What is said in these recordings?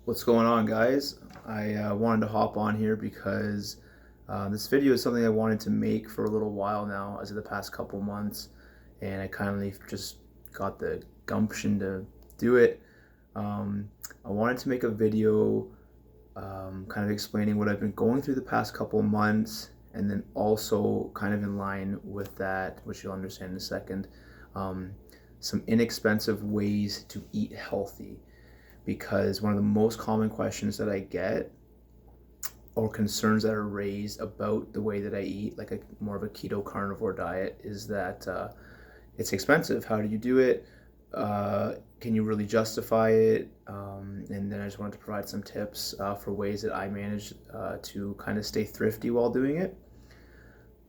What's going on, guys? I wanted to hop on here because this video is something I wanted to make for a little while now, as of the past couple months, and I kind of just got the gumption to do it. I wanted to make a video kind of explaining what I've been going through the past couple months, and then also kind of in line with that, which you'll understand in a second, um, some inexpensive ways to eat healthy, because one of the most common questions that I get or concerns that are raised about the way that I eat, like a more of a keto carnivore diet, is that it's expensive. How do you do it? Can you really justify it? And then I just wanted to provide some tips for ways that I manage to kind of stay thrifty while doing it.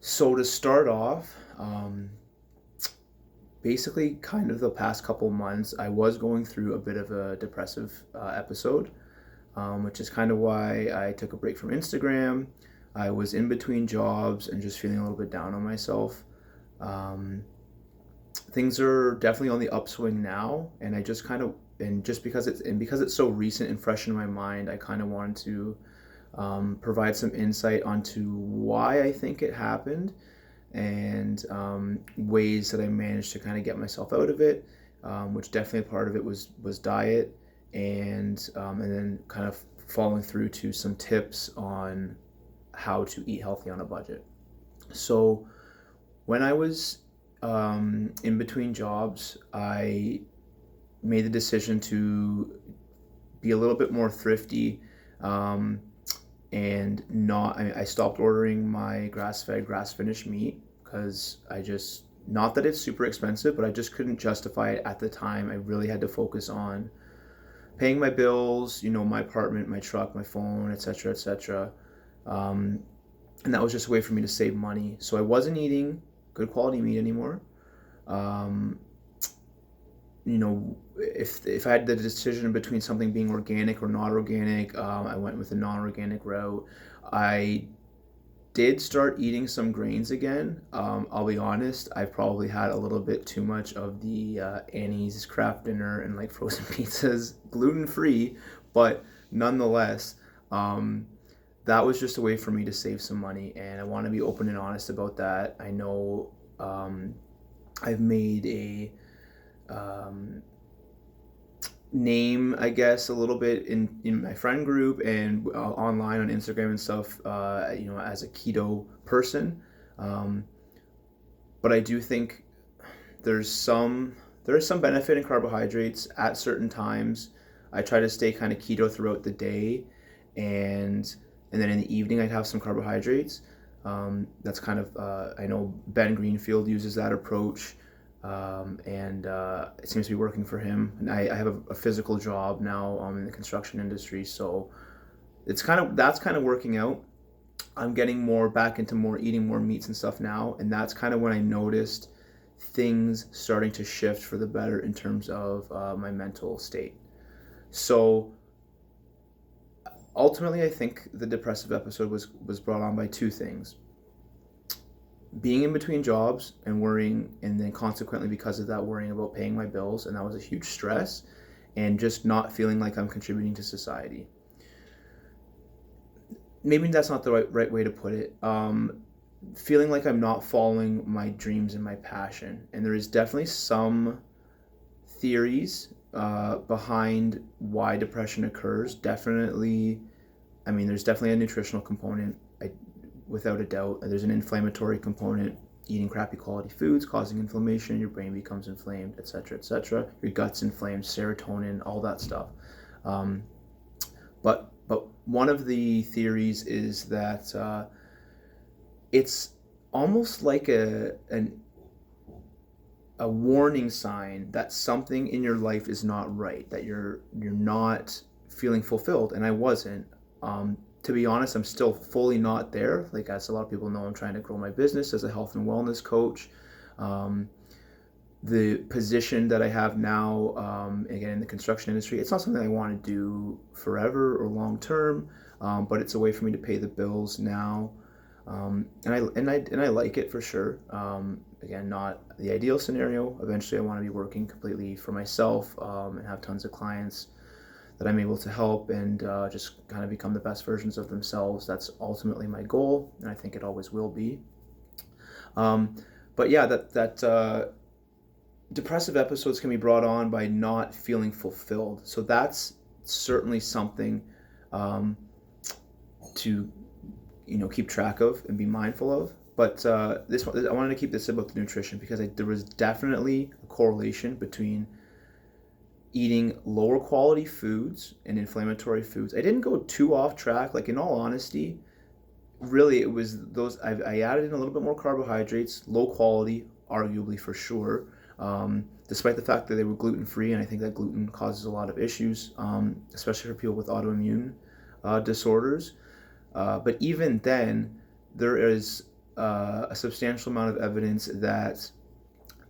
So to start off, basically kind of the past couple months, I was going through a bit of a depressive episode, which is kind of why I took a break from Instagram. I was in between jobs and just feeling a little bit down on myself. Things are definitely on the upswing now, and I just kind of, and just because it's so recent and fresh in my mind, I kind of wanted to provide some insight onto why I think it happened, and ways that I managed to kind of get myself out of it, which definitely part of it was diet, and then kind of following through to some tips on how to eat healthy on a budget. So when I was in between jobs, I made the decision to be a little bit more thrifty, and not I stopped ordering my grass-fed, grass-finished meat, because I just, not that it's super expensive, but I just couldn't justify it at the time. I really had to focus on paying my bills, my apartment, my truck, my phone, etc., etc. And that was just a way for me to save money. So I wasn't eating good quality meat anymore. Um, if I had the decision between something being organic or not organic, I went with the non-organic route. I did start eating some grains again. I'll be honest, I probably had a little bit too much of the Annie's craft dinner and like frozen pizzas, gluten free, but nonetheless, that was just a way for me to save some money, and I want to be open and honest about that. I know I've made a name, I guess, a little bit in my friend group and online on Instagram and stuff, as a keto person. But I do think there's some there is some benefit in carbohydrates at certain times. I try to stay kind of keto throughout the day, and then in the evening I'd have some carbohydrates. That's kind of, I know Ben Greenfield uses that approach, and it seems to be working for him. And I have a physical job now, in the construction industry, so that's kind of working out. I'm getting more back into more eating more meats and stuff now, and that's kind of when I noticed things starting to shift for the better in terms of my mental state. So ultimately, I think the depressive episode was brought on by two things: being in between jobs and worrying, and then consequently because of that, worrying about paying my bills, and that was a huge stress, and just not feeling like I'm contributing to society. Maybe that's not the right way to put it. Feeling like I'm not following my dreams and my passion, and there is definitely some theories behind why depression occurs. Definitely, I mean, there's definitely a nutritional component, without a doubt. There's an inflammatory component. Eating crappy quality foods causing inflammation, your brain becomes inflamed, etc., etc. Your gut's inflamed, serotonin, all that stuff. But one of the theories is that it's almost like a warning sign that something in your life is not right, that you're not feeling fulfilled, and I wasn't. To be honest, I'm still fully not there. Like, as a lot of people know, I'm trying to grow my business as a health and wellness coach. The position that I have now, again, in the construction industry, it's not something I want to do forever or long term, but it's a way for me to pay the bills now. And I like it for sure. Again, not the ideal scenario. Eventually, I want to be working completely for myself, and have tons of clients that I'm able to help and just kind of become the best versions of themselves. That's ultimately my goal, and I think it always will be. Um, but yeah, that depressive episodes can be brought on by not feeling fulfilled. So that's certainly something um, to keep track of and be mindful of. But this one, I wanted to keep this about the nutrition because there was definitely a correlation between eating lower quality foods and inflammatory foods. I didn't go too off track. Like, in all honesty, really it was those. I added in a little bit more carbohydrates, low quality, arguably for sure. Despite the fact that they were gluten free, and I think that gluten causes a lot of issues, especially for people with autoimmune disorders. But even then, there is a substantial amount of evidence that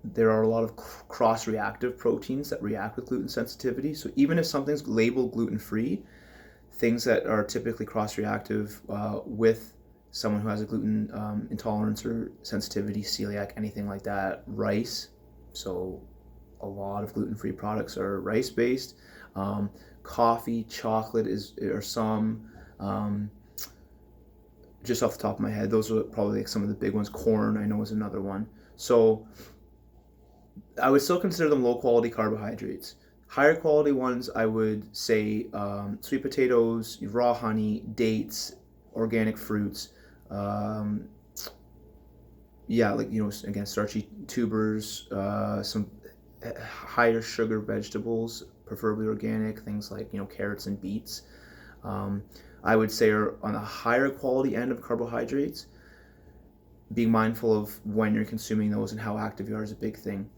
there are a lot of cross-reactive proteins that react with gluten sensitivity. So even if something's labeled gluten-free, things that are typically cross-reactive with someone who has a gluten intolerance or sensitivity, celiac, anything like that, rice. So a lot of gluten-free products are rice-based. Coffee, chocolate are some. Just off the top of my head, those are probably like some of the big ones. Corn, I know, is another one. So I would still consider them low quality carbohydrates. Higher quality ones, I would say sweet potatoes, raw honey, dates, organic fruits. Yeah, like, again, starchy tubers, some higher sugar vegetables, preferably organic, things like, carrots and beets. I would say are on the higher quality end of carbohydrates. Being mindful of when you're consuming those and how active you are is a big thing.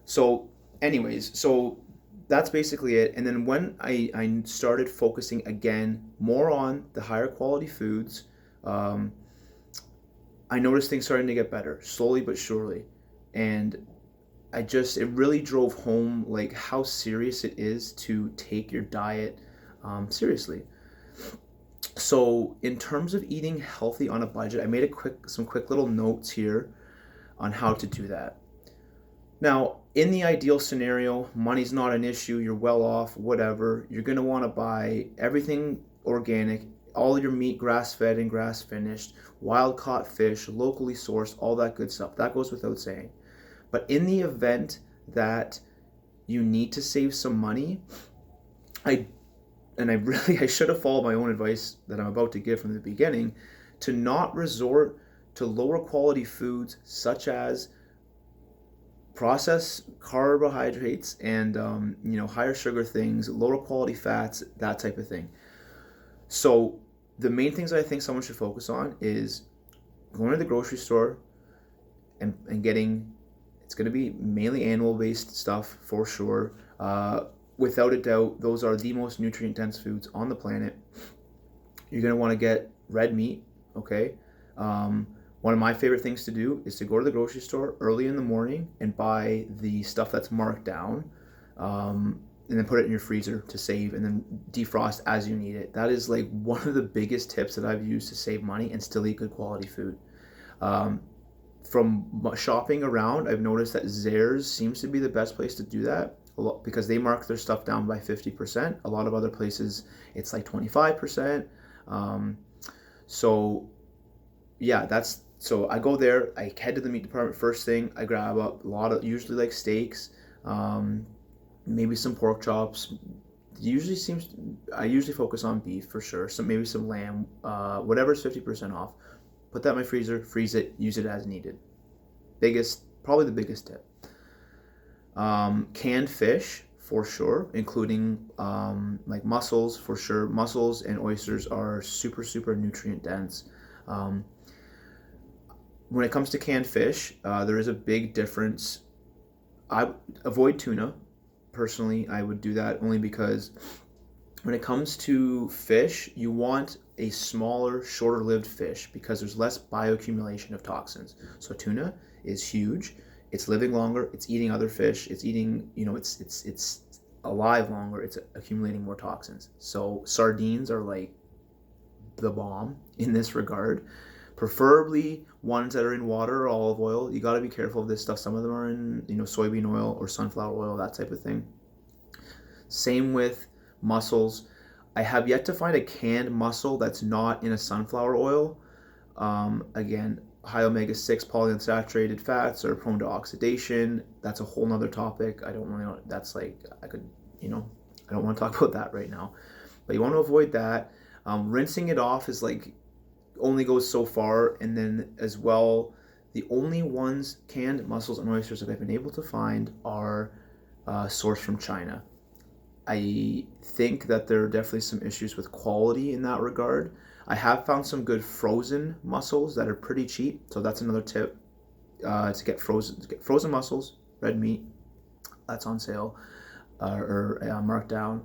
So anyways, so that's basically it. And then when I started focusing again more on the higher quality foods, I noticed things starting to get better, slowly but surely. And it really drove home like how serious it is to take your diet seriously. So in terms of eating healthy on a budget, I made some quick little notes here on how to do that. Now, in the ideal scenario, money's not an issue, you're well off, whatever. You're going to want to buy everything organic, all your meat grass-fed and grass-finished, wild-caught fish, locally sourced, all that good stuff. That goes without saying. But in the event that you need to save some money, I should have followed my own advice that I'm about to give from the beginning, to not resort to lower quality foods such as processed carbohydrates and higher sugar things, lower quality fats, that type of thing. So the main things I think someone should focus on is going to the grocery store and getting, it's going to be mainly animal based stuff for sure. Without a doubt, those are the most nutrient dense foods on the planet. You're going to want to get red meat, okay? One of my favorite things to do is to go to the grocery store early in the morning and buy the stuff that's marked down, and then put it in your freezer to save, and then defrost as you need it. That is like one of the biggest tips that I've used to save money and still eat good quality food. From shopping around, I've noticed that Zehrs seems to be the best place to do that, because they mark their stuff down by 50%. A lot of other places, it's like 25%. So yeah, so I go there, I head to the meat department first thing, I grab up a lot of, usually like steaks, maybe some pork chops. I usually focus on beef for sure, so maybe some lamb, whatever's 50% off. Put that in my freezer, freeze it, use it as needed. Probably the biggest tip. Canned fish for sure, including like mussels for sure. Mussels and oysters are super, super nutrient dense. When it comes to canned fish, there is a big difference. I avoid tuna. Personally, I would do that only because when it comes to fish, you want a smaller, shorter-lived fish because there's less bioaccumulation of toxins. So tuna is huge. It's living longer. It's eating other fish. It's eating, it's alive longer. It's accumulating more toxins. So sardines are like the bomb in this regard. Preferably ones that are in water or olive oil. You got to be careful of this stuff. Some of them are in, soybean oil or sunflower oil, that type of thing. Same with mussels. I have yet to find a canned mussel that's not in a sunflower oil. Again, high omega-6 polyunsaturated fats are prone to oxidation. That's a whole nother topic. I don't really, that's like, I could, I don't want to talk about that right now. But you want to avoid that. Rinsing it off is like, only goes so far. And then as well, the only ones, canned mussels and oysters that I've been able to find are sourced from China. I think that there are definitely some issues with quality in that regard. I have found some good frozen mussels that are pretty cheap, so that's another tip to get frozen mussels, red meat. That's on sale or marked down.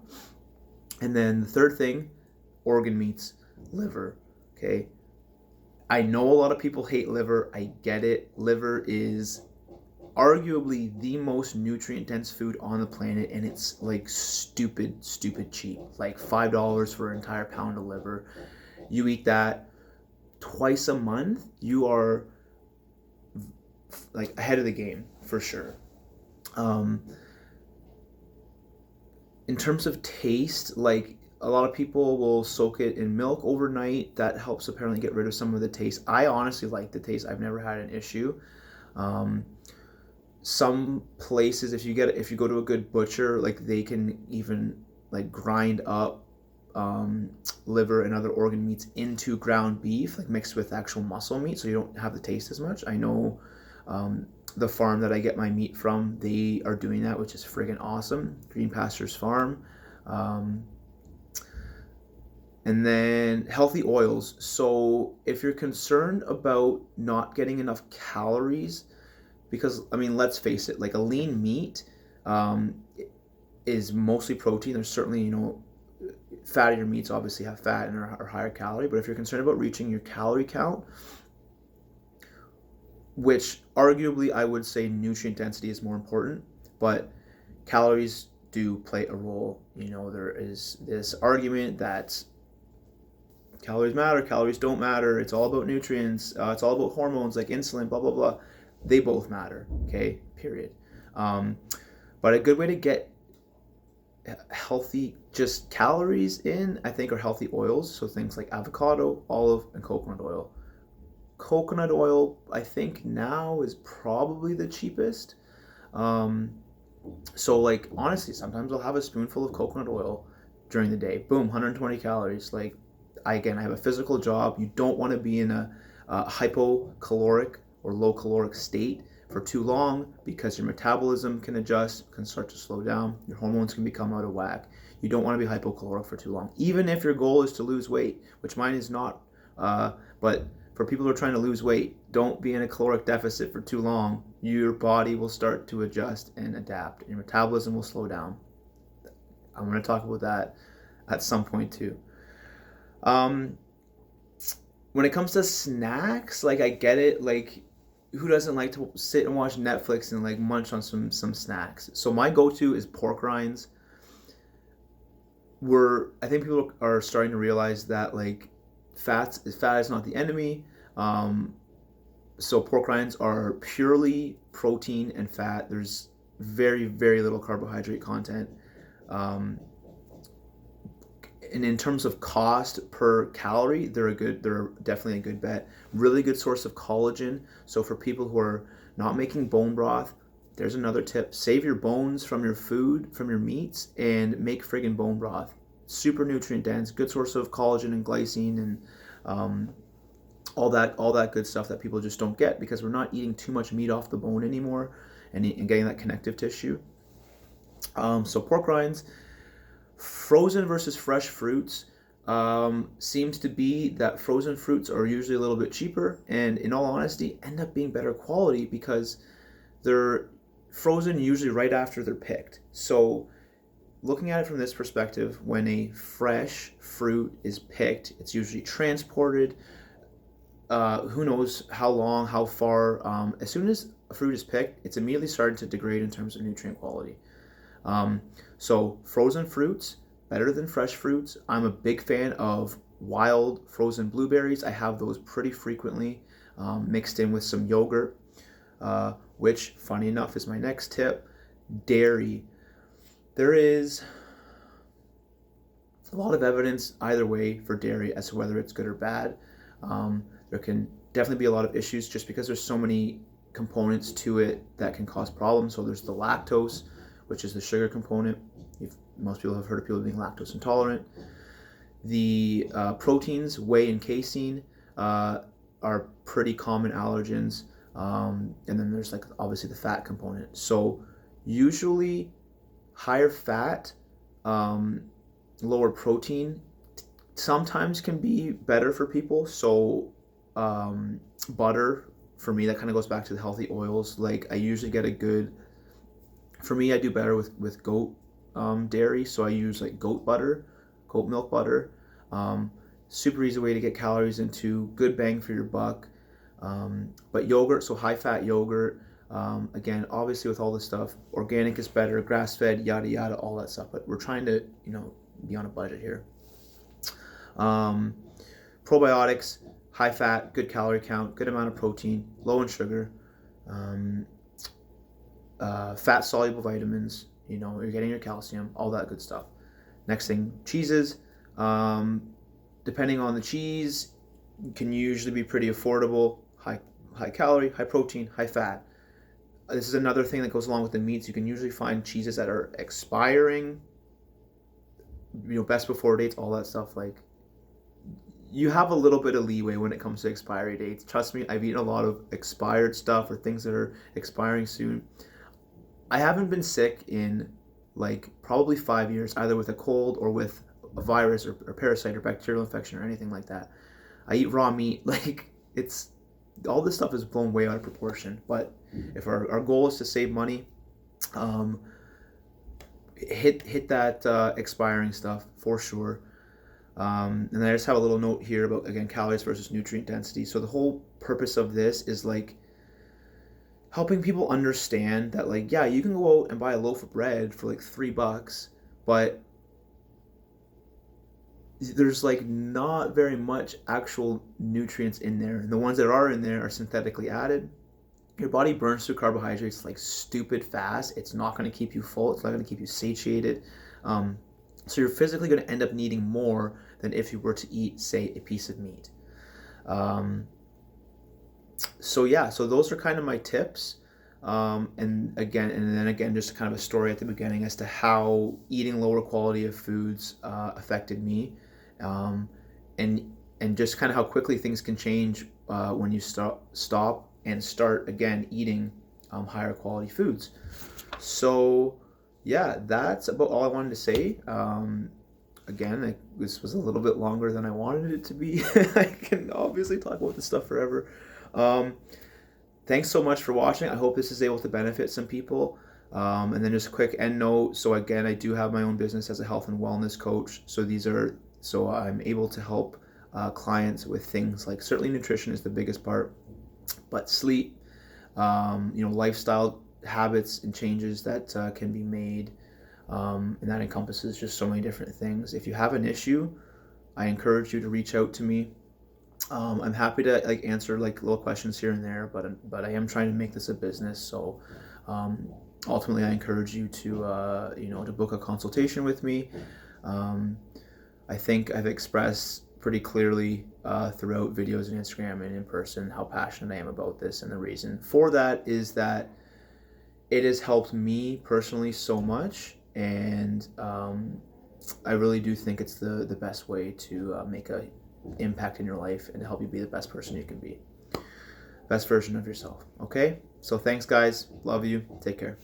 And then the third thing, organ meats, liver. Okay, I know a lot of people hate liver. I get it. Liver is arguably the most nutrient dense food on the planet, and it's like stupid cheap, like $5 for an entire pound of liver. You eat that twice a month, you are like ahead of the game for sure. In terms of taste, like a lot of people will soak it in milk overnight. That helps apparently get rid of some of the taste. I honestly like the taste. I've never had an issue. Some places, if you go to a good butcher, like they can even like grind up liver and other organ meats into ground beef, like mixed with actual muscle meat, so you don't have the taste as much. I know the farm that I get my meat from, they are doing that, which is friggin' awesome. Green Pastures Farm. And then healthy oils. So if you're concerned about not getting enough calories, because I mean, let's face it, like a lean meat is mostly protein. There's certainly, fattier meats obviously have fat and are higher calorie, but if you're concerned about reaching your calorie count, which arguably I would say nutrient density is more important, but calories do play a role. There is this argument that calories matter, calories don't matter, it's all about nutrients, it's all about hormones like insulin, blah, blah, blah. They both matter, okay, period. But a good way to get healthy just calories in, I think, are healthy oils. So things like avocado, olive, and coconut oil. Coconut oil, I think now is probably the cheapest. So like honestly, sometimes I'll have a spoonful of coconut oil during the day. Boom, 120 calories. Like I have a physical job. You don't want to be in a hypocaloric or low caloric state for too long, because your metabolism can adjust, can start to slow down, your hormones can become out of whack. You don't want to be hypocaloric for too long, even if your goal is to lose weight, which mine is not. But for people who are trying to lose weight, don't be in a caloric deficit for too long. Your body will start to adjust and adapt, and your metabolism will slow down. I'm going to talk about that at some point too. When it comes to snacks, like I get it, like who doesn't like to sit and watch Netflix and like munch on some snacks? So my go-to is pork rinds. I think people are starting to realize that like fat is not the enemy. So pork rinds are purely protein and fat. There's very, very little carbohydrate content. And in terms of cost per calorie, they're definitely a good bet. Really good source of collagen. So for people who are not making bone broth, there's another tip. Save your bones from your food, from your meats, and make friggin' bone broth. Super nutrient dense, good source of collagen and glycine and all that good stuff that people just don't get because we're not eating too much meat off the bone anymore and getting that connective tissue. So pork rinds. Frozen versus fresh fruits, seems to be that frozen fruits are usually a little bit cheaper and, in all honesty, end up being better quality because they're frozen usually right after they're picked. So looking at it from this perspective, when a fresh fruit is picked, it's usually transported, who knows how long, how far. As soon as a fruit is picked, it's immediately starting to degrade in terms of nutrient quality. So frozen fruits, better than fresh fruits. I'm a big fan of wild frozen blueberries. I have those pretty frequently, mixed in with some yogurt, which, funny enough, is my next tip. Dairy. There is a lot of evidence either way for dairy as to whether it's good or bad. There can definitely be a lot of issues just because there's so many components to it that can cause problems. So there's the lactose, which is the sugar component. Most people have heard of people being lactose intolerant. The proteins, whey and casein, are pretty common allergens. And then there's like obviously the fat component. So usually higher fat, lower protein sometimes can be better for people. So butter, for me, that kind of goes back to the healthy oils. Like I usually get a good, for me, I do better with goat dairy. So I use like goat milk butter. Super easy way to get calories into, good bang for your buck. But yogurt, so high fat yogurt, again, obviously with all this stuff, organic is better, grass fed, yada yada, all that stuff. But we're trying to, be on a budget here. Probiotics, high fat, good calorie count, good amount of protein, low in sugar, fat soluble vitamins, you're getting your calcium, all that good stuff. Next thing, cheeses. Depending on the cheese, can usually be pretty affordable, high calorie, high protein, high fat. This is another thing that goes along with the meats. You can usually find cheeses that are expiring, best before dates, all that stuff. Like, you have a little bit of leeway when it comes to expiry dates. Trust me, I've eaten a lot of expired stuff or things that are expiring soon. I haven't been sick in like probably 5 years, either with a cold or with a virus or parasite or bacterial infection or anything like that. I eat raw meat. Like, it's all this stuff is blown way out of proportion. But if our goal is to save money, hit that expiring stuff for sure. And I just have a little note here about, again, calories versus nutrient density. So the whole purpose of this is like helping people understand that, like, yeah, you can go out and buy a loaf of bread for like $3, but there's like not very much actual nutrients in there. And the ones that are in there are synthetically added. Your body burns through carbohydrates like stupid fast. It's not going to keep you full. It's not going to keep you satiated. So you're physically going to end up needing more than if you were to eat, say, a piece of meat. So those are kind of my tips. And then again, just kind of a story at the beginning as to how eating lower quality of foods affected me, and just kind of how quickly things can change when you stop and start again eating higher quality foods. So yeah, that's about all I wanted to say. Again, this was a little bit longer than I wanted it to be. I can obviously talk about this stuff forever. Thanks so much for watching. I hope this is able to benefit some people. And then just a quick end note. So again, I do have my own business as a health and wellness coach. So I'm able to help clients with things like, certainly nutrition is the biggest part, but sleep, lifestyle habits and changes that can be made. And that encompasses just so many different things. If you have an issue, I encourage you to reach out to me. I'm happy to answer little questions here and there, but I am trying to make this a business. So ultimately, I encourage you to to book a consultation with me. I think I've expressed pretty clearly throughout videos and Instagram and in person how passionate I am about this, and the reason for that is that it has helped me personally so much, and I really do think it's the best way to make a impact in your life and to help you be the best person you can be, best version of yourself. Okay, so thanks guys, love you, take care.